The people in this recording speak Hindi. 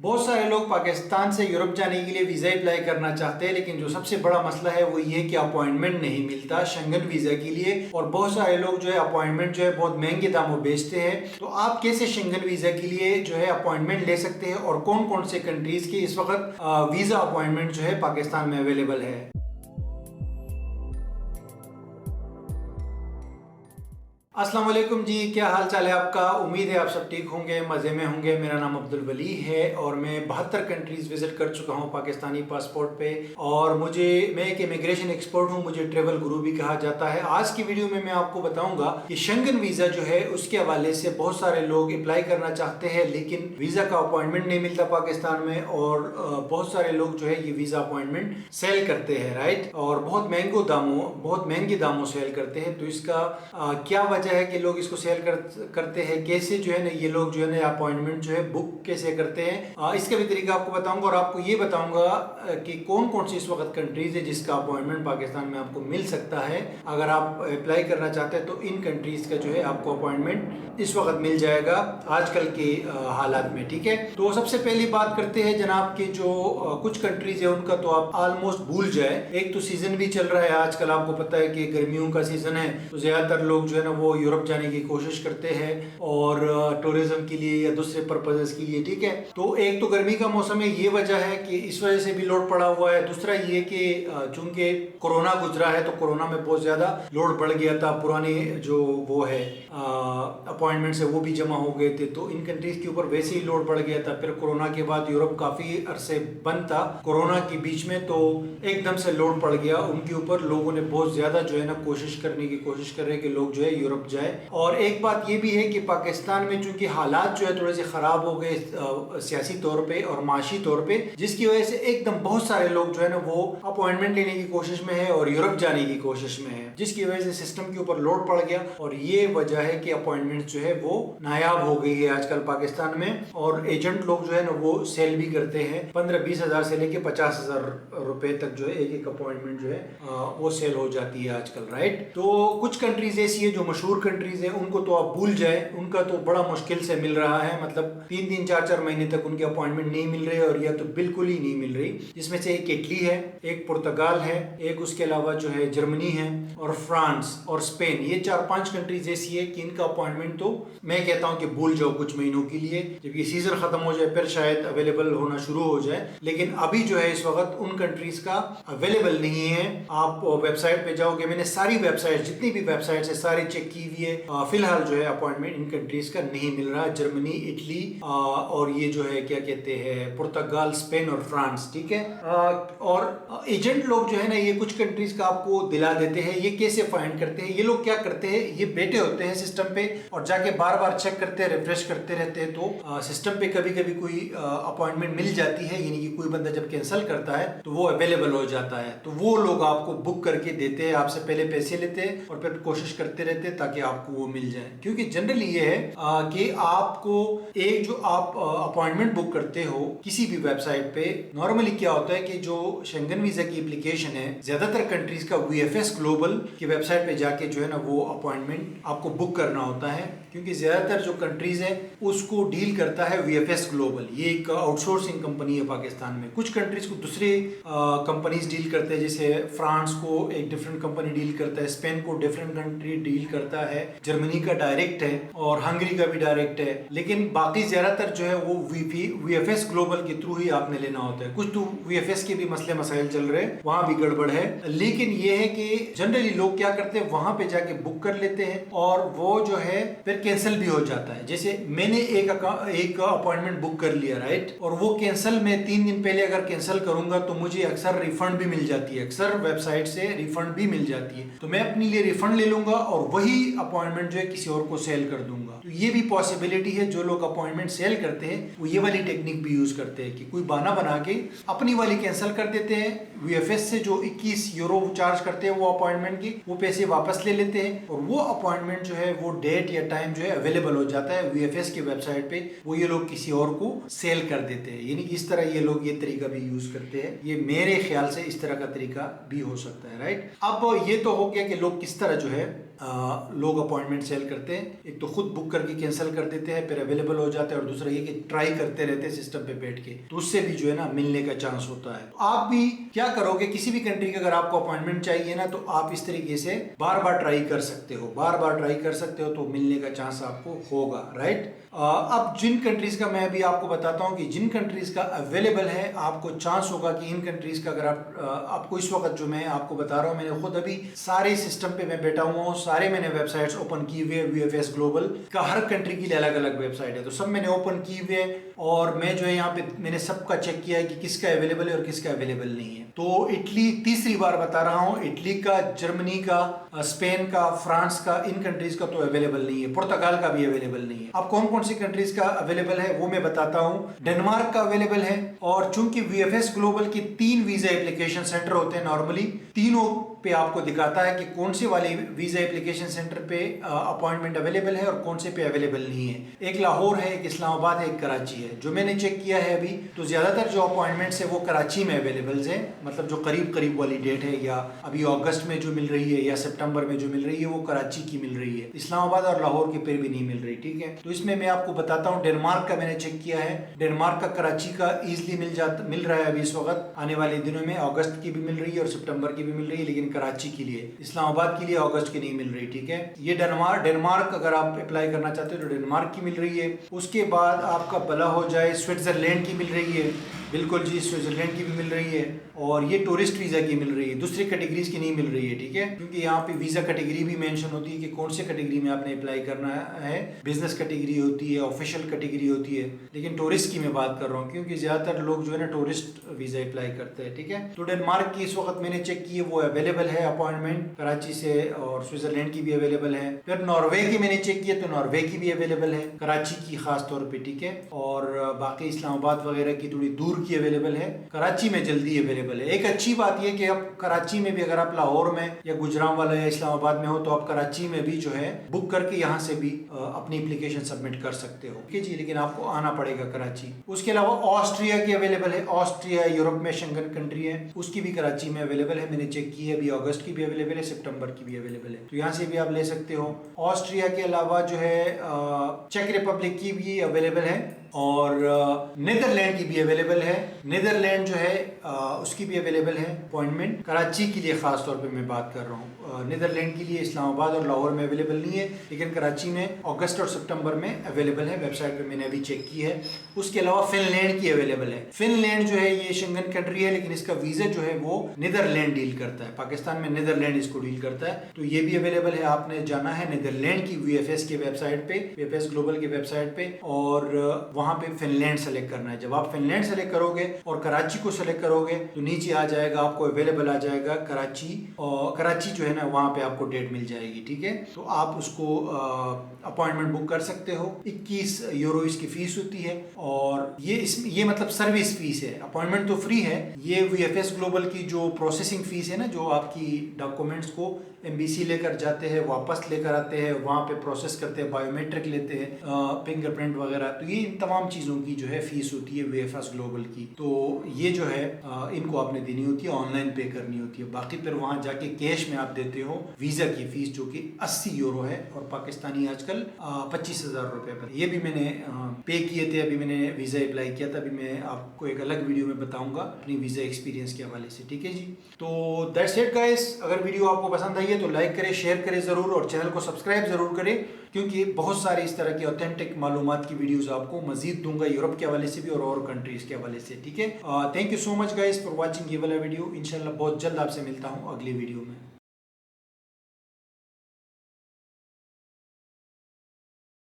बहुत सारे लोग पाकिस्तान से यूरोप जाने के लिए वीज़ा अप्लाई करना चाहते हैं, लेकिन जो सबसे बड़ा मसला है वो ये कि अपॉइंटमेंट नहीं मिलता शेंगन वीज़ा के लिए। और बहुत सारे लोग जो है अपॉइंटमेंट जो है बहुत महंगे दामों बेचते हैं। तो आप कैसे शेंगन वीज़ा के लिए जो है अपॉइंटमेंट ले सकते हैं और कौन कौन से कंट्रीज की इस वक्त वीज़ा अपॉइंटमेंट जो है पाकिस्तान में अवेलेबल है। अस्सलाम वालेकुम जी, क्या हाल चाल है आपका। उम्मीद है आप सब ठीक होंगे, मज़े में होंगे। मेरा नाम अब्दुल वली है और मैं 72 कंट्रीज़ विज़िट कर चुका हूँ पाकिस्तानी पासपोर्ट पे। और मैं एक इमिग्रेशन एक्सपर्ट हूँ, मुझे ट्रेवल गुरु भी कहा जाता है। आज की वीडियो में मैं आपको बताऊंगा कि शेंगन वीज़ा जो है उसके हवाले से बहुत सारे लोग अप्लाई करना चाहते हैं, लेकिन वीज़ा का अपॉइंटमेंट नहीं मिलता पाकिस्तान में। और बहुत सारे लोग जो है ये वीज़ा अपॉइंटमेंट सेल करते हैं, राइट, और बहुत महंगे दामों सेल करते हैं। तो इसका क्या वजह है कि लोग इसको सेल करते हैं, कैसे जो है ना ये लोग जो है ना अपॉइंटमेंट जो है बुक कैसे करते हैं, इसका भी तरीका आपको बताऊंगा। और आपको ये बताऊंगा कि कौन कौन सी इस वक्त कंट्रीज है जिसका अपॉइंटमेंट पाकिस्तान में आपको मिल सकता है। अगर आप अप्लाई करना चाहते हैं तो इन कंट्रीज का जो है आपको अपॉइंटमेंट इस वक्त मिल जाएगा आजकल के हालात में, ठीक है। तो सबसे पहली बात करते हैं जनाब के जो कुछ कंट्रीज है उनका तो आप ऑलमोस्ट भूल जाए। एक तो सीजन भी चल रहा है आजकल, आपको पता है कि गर्मियों का सीजन है, तो ज्यादातर लोग जो है ना वो यूरोप जाने की कोशिश करते हैं और टूरिज्म के लिए या दूसरे पर्पजेस के लिए, ठीक है। तो एक तो गर्मी का मौसम है, ये वजह है कि इस वजह से भी लोड पड़ा हुआ है। दूसरा ये कि चूंकि कोरोना गुजरा है तो कोरोना में बहुत ज्यादा लोड बढ़ गया था, पुराने जो वो है अपॉइंटमेंट्स है वो भी जमा हो गए थे, तो इन कंट्रीज के ऊपर वैसे ही लोड बढ़ गया था। फिर कोरोना के बाद यूरोप काफी अरसे बंद था कोरोना के बीच में, तो एकदम से लोड पड़ गया उनके ऊपर। लोगों ने बहुत ज्यादा जो है ना कोशिश कर रहे हैं कि लोग जो है यूरोप जाए। और एक बात ये भी है कि पाकिस्तान में चूंकि हालात जो है थोड़े से खराब हो गए सियासी तौर पे और माशी तौर पे, जिसकी वजह से एकदम बहुत सारे लोग जो है ना वो अपॉइंटमेंट लेने की कोशिश में है और यूरोप जाने की कोशिश में है, जिसकी वजह से सिस्टम के ऊपर लोड पड़ गया। और ये वजह है कि अपॉइंटमेंट जो है वो नायाब हो गई है आजकल पाकिस्तान में। और एजेंट लोग जो है ना वो सेल भी करते हैं 15-20 हजार से लेके 50,000 रुपए तक जो है एक अपॉइंटमेंट जो है वो सेल हो जाती है आजकल, राइट। तो कुछ कंट्रीज ऐसी है जो मशहूर कंट्रीज है, उनको तो आप भूल जाए, उनका तो बड़ा मुश्किल से मिल रहा है। मतलब 3-3, 4-4 महीने तक उनके अपॉइंटमेंट नहीं मिल रहे और या तो बिल्कुल ही नहीं मिल रही। जिसमें से एक इटली है, एक पुर्तगाल है, एक उसके अलावा जो है जर्मनी है और फ्रांस और स्पेन। ये 4-5 कंट्रीज ऐसी है कि इनका अपॉइंटमेंट तो मैं कहता हूं कि भूल जाओ कुछ महीनों के लिए। जब ये सीजन खत्म हो जाए फिर शायद अवेलेबल होना शुरू हो जाए, लेकिन अभी जो है इस वक्त उन कंट्रीज का अवेलेबल नहीं है। आप वेबसाइट पे जाओगे, मैंने सारी वेबसाइट जितनी भी वेबसाइट है सारी चेक की हुई है, फिलहाल जो है अपॉइंटमेंट इन कंट्रीज का नहीं मिल रहा। जर्मनी, इटली और ये जो है क्या कहते हैं पुर्तगाल, स्पेन और फ्रांस, ठीक है। और एजेंट लोग जो है ना ये कुछ कंट्रीज का आपको दिला देते हैं। ये कैसे फाइंड करते हैं, ये लोग क्या करते हैं, ये बैठे होते हैं सिस्टम पे और जाके बार बार चेक करते हैं, रिफ्रेश करते रहते हैं। तो सिस्टम पे कभी कभी कोई अपॉइंटमेंट मिल जाती है, यानी कि कोई बंदा जब कैंसिल करता है तो वो अवेलेबल हो जाता है। तो वो लोग आपको बुक करके देते हैं, आपसे पहले पैसे लेते हैं और फिर कोशिश करते रहते हैं ताकि आपको वो मिल जाए। क्योंकि जनरली ये है कि आपको एक जो आप अपॉइंटमेंट बुक करते हो किसी भी वेबसाइट पे, नॉर्मली क्या होता है कि जो शेंगन वीजा की एप्लीकेशन है ज्यादातर कंट्रीज का VFS ग्लोबल की वेबसाइट पे जाके जो है ना वो अपॉइंटमेंट आपको बुक करना होता है, क्योंकि ज्यादातर जो कंट्रीज है उसको डील करता है VFS ग्लोबल। ये एक आउटसोर्सिंग कंपनी है पाकिस्तान में। कुछ कंट्रीज को दूसरे कंपनीज डील करते हैं, जैसे फ्रांस को एक डिफरेंट कंपनी डील करता है, स्पेन को डिफरेंट कंट्री डील करता है, जर्मनी का डायरेक्ट है और हंगरी का भी डायरेक्ट है। लेकिन बाकी ज्यादातर जो है वो VFS ग्लोबल के थ्रू ही आपने लेना होता है। कुछ तो VFS के भी मसले मसाइल चल रहे हैं, वहां भी गड़बड़ है। लेकिन ये है कि जनरली लोग क्या करते हैं, वहां पे जाके बुक कर लेते हैं और वो जो है फिर कैंसिल भी हो जाता है। जैसे मैंने एक अपॉइंटमेंट बुक कर लिया, राइट, और वो कैंसिल मैं 3 दिन पहले अगर कैंसिल करूंगा तो मुझे अक्सर रिफंड भी मिल जाती है, अक्सर वेबसाइट से रिफंड भी मिल जाती है। तो मैं अपने लिए रिफंड ले लूंगा और वही अपॉइंटमेंट जो है किसी और को सेल कर दूंगा। तो ये भी पॉसिबिलिटी है। जो लोग अपॉइंटमेंट सेल करते हैं वो ये वाली टेक्निक भी यूज करते हैं कि कोई बहाना बना के अपनी वाली कैंसिल कर देते हैं। VFS से जो 21 यूरो चार्ज करते हैं वो अपॉइंटमेंट की, वो पैसे वापस ले लेते हैं और वो अपॉइंटमेंट जो है वो डेट या टाइम जो है अवेलेबल हो जाता है VFS की वेबसाइट पे, वो ये लोग किसी और को सेल कर देते हैं। यानी इस तरह ये लोग ये तरीका भी यूज करते हैं। ये मेरे ख्याल से इस तरह का तरीका भी हो सकता है, राइट। अब ये तो हो गया कि लोग किस तरह जो है लोग अपॉइंटमेंट सेल करते हैं, एक तो खुद बुक करके कैंसिल कर देते हैं फिर अवेलेबल हो जाता है, और दूसरा ये कि ट्राई करते रहते हैं सिस्टम पे बैठ के, तो उससे भी जो है ना मिलने का चांस होता है। तो आप भी क्या करोगे, किसी भी कंट्री का अगर आपको अपॉइंटमेंट चाहिए ना तो आप इस तरीके से बार बार ट्राई कर सकते हो, बार बार ट्राई कर सकते हो, तो मिलने का चांस आपको होगा, राइट। अब जिन कंट्रीज का मैं अभी आपको बताता हूं कि जिन कंट्रीज का अवेलेबल है, आपको चांस होगा कि इन कंट्रीज का अगर आपको इस वक्त जो मैं आपको बता रहा हूं, मैंने खुद अभी सारे सिस्टम पे मैं बैठा हुआ हूं, सारे मैंने वेबसाइट्स ओपन की हुए, वीएफएस ग्लोबल का हर कंट्री के लिए अलग अलग वेबसाइट है, तो सब मैंने ओपन की हुए, और मैं जो है यहाँ पे मैंने सबका चेक किया है कि किसका अवेलेबल है और किसका अवेलेबल नहीं है। तो इटली तीसरी बार बता रहा हूँ, इटली का, जर्मनी का, स्पेन का, फ्रांस का, इन कंट्रीज का तो अवेलेबल नहीं है, पुर्तगाल का भी अवेलेबल नहीं है। अब कौन कौन सी कंट्रीज का अवेलेबल है वो मैं बताता हूँ। डेनमार्क का अवेलेबल है, और चूंकि वीएफएस ग्लोबल के 3 वीजा एप्लीकेशन सेंटर होते हैं नॉर्मली, तीनों पे आपको दिखाता है कि कौन से वाले वीजा एप्लीकेशन सेंटर पे अपॉइंटमेंट अवेलेबल है और कौन से पे अवेलेबल नहीं है। एक लाहौर है, एक इस्लामाबाद है, एक कराची है। जो मैंने चेक किया है अभी, तो ज्यादातर जो अपॉइंटमेंट्स है वो कराची में अवेलेबल है, मतलब जो करीब करीब वाली डेट है, या अभी अगस्त में जो मिल रही है या सितंबर में जो मिल रही है वो कराची की मिल रही है, इस्लामाबाद और लाहौर की पे भी नहीं मिल रही, ठीक है। तो इसमें मैं आपको बताता हूँ, डेनमार्क का मैंने चेक किया है, डेनमार्क का कराची का इजिली मिल रहा है अभी इस वक्त, आने वाले दिनों में अगस्त की भी मिल रही है और सितंबर की भी मिल रही है, लेकिन कराची के लिए, इस्लामाबाद के लिए अगस्त की नहीं मिल रही, ठीक है। ये डेनमार्क अगर आप अप्लाई करना चाहते हो तो डेनमार्क की मिल रही है। उसके बाद आपका भला हो जाए स्विट्जरलैंड की मिल रही है, बिल्कुल जी, स्विट्जरलैंड की भी मिल रही है, और ये टूरिस्ट वीजा की मिल रही है, दूसरी कैटेगरीज की नहीं मिल रही है, ठीक है, क्योंकि यहाँ पे वीजा कैटेगरी भी मेंशन होती है कि कौन से कैटेगरी में आपने अप्लाई करना है। बिजनेस कैटेगरी होती है, ऑफिशियल कैटेगरी होती है, लेकिन टूरिस्ट की मैं बात कर रहा हूँ, क्योंकि ज्यादातर लोग जो है ना टूरिस्ट वीजा अप्लाई करते हैं, ठीक है। तो डेनमार्क की इस वक्त मैंने चेक की है, वो अवेलेबल है अपॉइंटमेंट कराची से, और स्विट्जरलैंड की भी अवेलेबल है। फिर नॉर्वे की मैंने चेक किया तो नॉर्वे की भी अवेलेबल है, कराची की खास तौर पर, ठीक है, और बाकी इस्लामाबाद वगैरह की थोड़ी दूर की अवेलेबल है, कराची में जल्दी अवेलेबल है। एक अच्छी बात यह कि आप कराची में भी, अगर आप लाहौर में या गुजरांवाला या इस्लामाबाद में हो, तो आप कराची में भी जो है बुक करके यहाँ से भी अपनी एप्लीकेशन सबमिट कर सकते हो, ठीक है जी, लेकिन आपको आना पड़ेगा कराची। उसके अलावा ऑस्ट्रिया की अवेलेबल है, ऑस्ट्रिया यूरोप में शेंगन कंट्री है, उसकी भी कराची में अवेलेबल है, मैंने चेक की है, अभी अगस्त की भी अवेलेबल है, सितंबर की भी अवेलेबल है, तो यहाँ से भी आप ले सकते हो। ऑस्ट्रिया के अलावा जो है चेक रिपब्लिक की भी अवेलेबल है, और नीदरलैंड की भी अवेलेबल है, नीदरलैंड जो है उसकी भी अवेलेबल है अपॉइंटमेंट। कराची के लिए खास तौर पे मैं बात कर रहा हूँ, नीदरलैंड के लिए इस्लामाबाद और लाहौर में अवेलेबल नहीं है, लेकिन कराची में अगस्त और सितंबर में अवेलेबल है, वेबसाइट पे मैंने अभी चेक की है। उसके अलावा फिनलैंड की अवेलेबल है, फिनलैंड जो है ये शेंगन कंट्री है, लेकिन इसका वीजा जो है वो नीदरलैंड डील करता है, पाकिस्तान में नीदरलैंड इसको डील करता है, तो ये भी अवेलेबल है। आपने जाना है नीदरलैंड की वीएफएस की वेबसाइट पे, वीएफएस ग्लोबल की वेबसाइट पे, और वहां पे फिनलैंड सेलेक्ट करना है। जब आप फिनलैंड सेलेक्ट करोगे और कराची को सेलेक्ट करोगे तो नीचे आ जाएगा, आपको अवेलेबल आ जाएगा कराची, और कराची जो है ना वहां पे आपको डेट मिल जाएगी, ठीक है। तो आप उसको अपॉइंटमेंट बुक कर सकते हो। 21 यूरो इसकी फीस होती है, और ये मतलब सर्विस फीस है, अपॉइंटमेंट तो फ्री है। ये वीएफएस ग्लोबल की जो प्रोसेसिंग फीस है ना, जो आपकी डॉक्यूमेंट्स को एमबीसी लेकर जाते हैं, वापस लेकर आते हैं, वहां पे प्रोसेस करते हैं, बायोमेट्रिक लेते हैं, फिंगरप्रिंट वगैरह, तो ये इन तमाम चीजों की जो है फीस होती है वीएफएस ग्लोबल की। तो ये जो है इनको आपने देनी होती है, ऑनलाइन पे करनी होती है। बाकी फिर वहां जाके कैश में आप देते हो वीजा की फीस, जो कि 80 यूरो है, और पाकिस्तानी आजकल 25,000 रुपए पर। ये भी मैंने पे किए थे, अभी मैंने वीजा अप्लाई किया था, अभी मैं आपको एक अलग वीडियो में बताऊंगा अपनी वीजा एक्सपीरियंस के हवाले से, ठीक है जी। तो दैट्स इट गाइस, अगर वीडियो आपको पसंद आई है तो लाइक करें, शेयर करें जरूर, और चैनल को सब्सक्राइब जरूर करें, क्योंकि बहुत सारे इस तरह की ऑथेंटिक मालूमात की वीडियोस आपको मजीद दूंगा, यूरोप के हवाले से भी और कंट्रीज के हवाले से, ठीक है। Thank you so much guys for watching ये वाला वीडियो। इंशाल्लाह बहुत जल्द आपसे मिलता हूँ अगली वीडियो में।